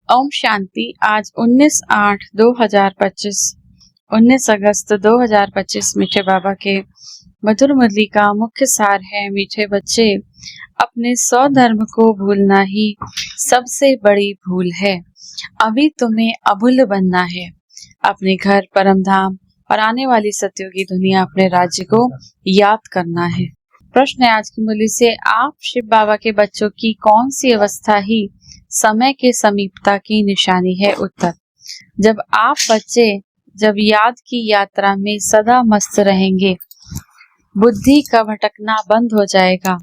ओम शांति। आज 19 अगस्त 2025 मीठे बाबा के मधुर मुरली का मुख्य सार है। मीठे बच्चे, अपने स्वधर्म को भूलना ही सबसे बड़ी भूल है। अभी तुम्हें अभूल बनना है। अपने घर, परम धाम और आने वाली सत्युगी दुनिया, अपने राज्य को याद करना है। प्रश्न है आज की मुरली से, आप शिव बाबा के बच्चों की कौन सी अवस्था ही समय के समीपता की निशानी है? उत्तर, जब आप बच्चे जब याद की यात्रा में सदा मस्त रहेंगे, बुद्धि का भटकना बंद हो जाएगा,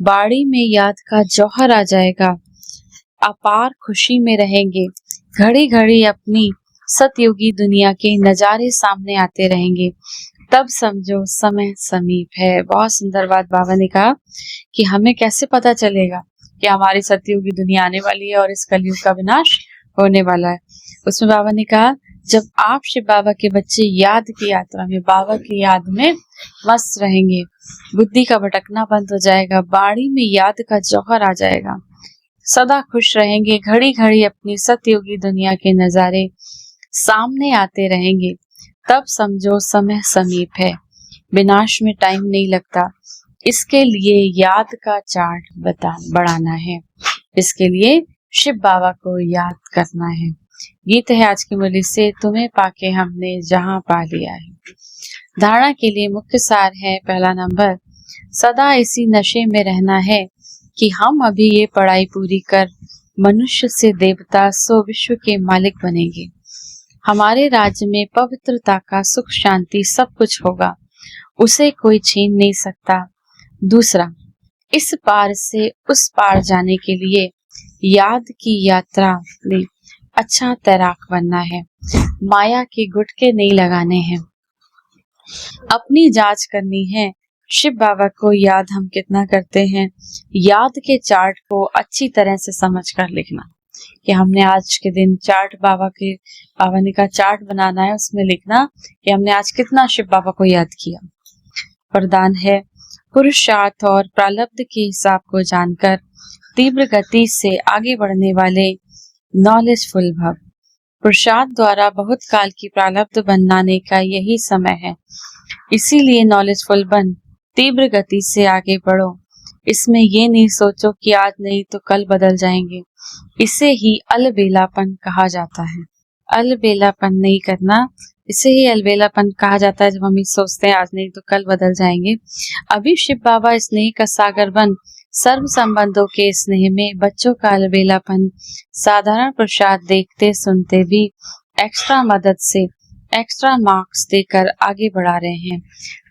बाड़ी में याद का जौहर आ जाएगा, अपार खुशी में रहेंगे, घड़ी घड़ी अपनी सतयुगी दुनिया के नजारे सामने आते रहेंगे, तब समझो समय समीप है। बहुत सुंदर बात बाबा ने कहा कि हमें कैसे पता चलेगा कि हमारी सतयुगी दुनिया आने वाली है और इस कलयुग का विनाश होने वाला है। उसमें बाबा ने कहा, जब आप शिव बाबा के बच्चे याद की यात्रा में, बाबा की याद में मस्त रहेंगे, बुद्धि का भटकना बंद हो जाएगा, बाड़ी में याद का जौहर आ जाएगा, सदा खुश रहेंगे, घड़ी घड़ी अपनी सतयुगी दुनिया के नजारे सामने आते रहेंगे, तब समझो समय समीप है। विनाश में टाइम नहीं लगता। इसके लिए याद का चार्ट बढ़ाना है। इसके लिए शिव बाबा को याद करना है। गीत है आज की मुरली से, तुम्हें पाके हमने जहां पा लिया है। धारणा के लिए मुख्य सार है, पहला नंबर, सदा इसी नशे में रहना है कि हम अभी ये पढ़ाई पूरी कर मनुष्य से देवता सो विश्व के मालिक बनेंगे। हमारे राज्य में पवित्रता का सुख शांति सब कुछ होगा, उसे कोई छीन नहीं सकता। दूसरा, इस पार से उस पार जाने के लिए याद की यात्रा में अच्छा तैराक बनना है, माया के गुटके नहीं लगाने हैं, अपनी जांच करनी है। शिव बाबा को याद हम कितना करते हैं, याद के चार्ट को अच्छी तरह से समझ कर लिखना कि हमने आज के दिन चार्ट बाबा ने का चार्ट बनाना है, उसमें लिखना कि हमने आज कितना शिव बाबा को याद किया। वरदान है, पुरुषार्थ और प्रारब्ध के हिसाब को जानकर तीव्र गति से आगे बढ़ने वाले नॉलेजफुल भव। पुरुषार्थ द्वारा बहुत काल की प्रारब्ध बनाने का यही समय है, इसीलिए नॉलेजफुल बन तीव्र गति से आगे बढ़ो। इसमें ये नहीं सोचो कि आज नहीं तो कल बदल जाएंगे, इसे ही अलबेलापन कहा जाता है। अलबेलापन नहीं करना, इसे ही अलबेलापन कहा जाता है जब हम सोचते हैं आज नहीं तो कल बदल जाएंगे। अभी शिव बाबा स्नेह का सागर बन सर्व संबंधों के स्नेह में बच्चों का अलबेलापन साधारण प्रसाद देखते सुनते भी एक्स्ट्रा मदद से एक्स्ट्रा मार्क्स देकर आगे बढ़ा रहे हैं।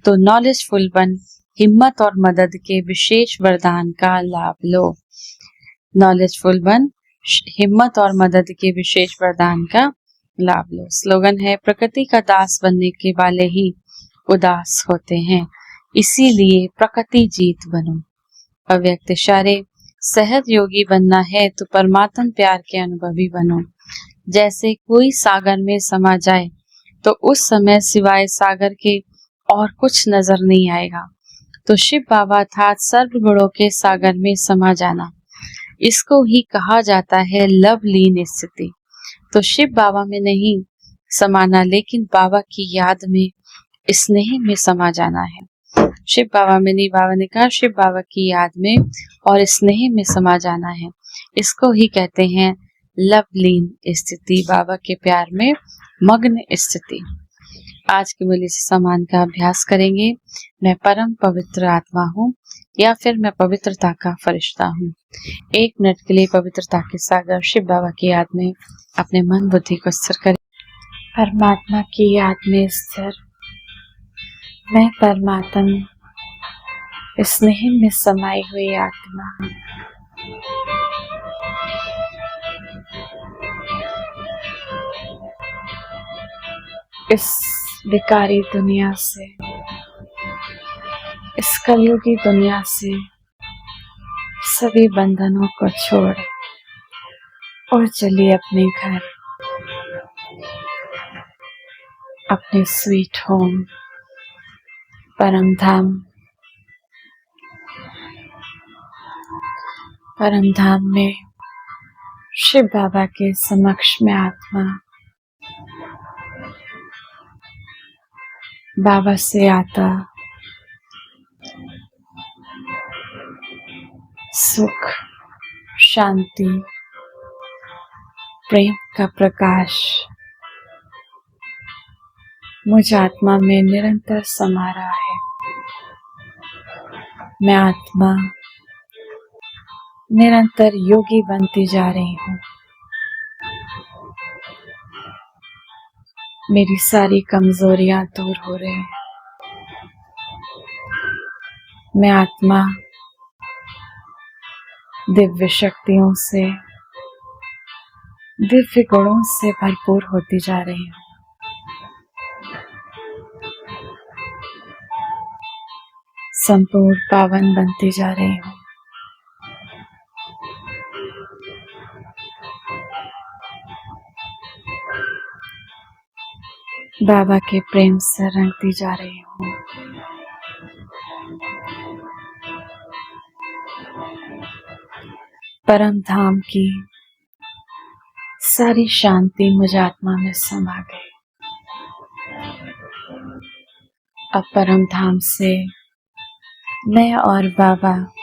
तो नॉलेजफुल बन हिम्मत और मदद के विशेष वरदान का लाभ लो। नॉलेजफुल बन हिम्मत और मदद के विशेष वरदान का लाभ लो। स्लोगन है, प्रकृति का दास बनने के वाले ही उदास होते हैं, इसीलिए प्रकृति जीत बनो। अव्यक्त इशारे, सहज योगी बनना है तो परमात्म प्यार के अनुभवी बनो। जैसे कोई सागर में समा जाए तो उस समय सिवाय सागर के और कुछ नजर नहीं आएगा। तो शिव बाबा अर्थात सर्व गुणों के सागर में समा जाना, इसको ही कहा जाता है लवलीन स्थिति। तो शिव बाबा में नहीं समाना, लेकिन बाबा की याद में, स्नेह में समा जाना है। शिव बाबा में नहीं, बाबा ने कहा शिव बाबा की याद में और स्नेह में समा जाना है। इसको ही कहते हैं लवलीन स्थिति, बाबा के प्यार में मग्न स्थिति। आज की मुरली से सम्मान का अभ्यास करेंगे। मैं परम पवित्र आत्मा हूँ, या फिर मैं पवित्रता का फरिश्ता हूँ। 1 मिनट के लिए पवित्रता के सागर शिव बाबा की याद में अपने मन बुद्धि को स्थिर करें। परमात्मा की याद में स्थिर मैं परमात्मा स्नेह में समाई हुई आत्मा हूँ। इस विकारी दुनिया से, इस कलयुगी दुनिया से सभी बंधनों को छोड़ और चलिए अपने घर, अपने स्वीट होम, परम धाम। परम धाम में शिव बाबा के समक्ष में आत्मा बाबा से आता सुख, शांति, प्रेम का प्रकाश मुझ आत्मा में निरंतर समा रहा है। मैं आत्मा निरंतर योगी बनती जा रही हूँ। मेरी सारी कमजोरियां दूर हो रही हैं। मैं आत्मा दिव्य शक्तियों से, दिव्य गुणों से भरपूर होती जा रही हूँ। संपूर्ण पावन बनती जा रही हूँ। बाबा के प्रेम से रंगती जा रही हूँ। परम धाम की सारी शांति मुझ आत्मा में समा गई। अब परम धाम से मैं और बाबा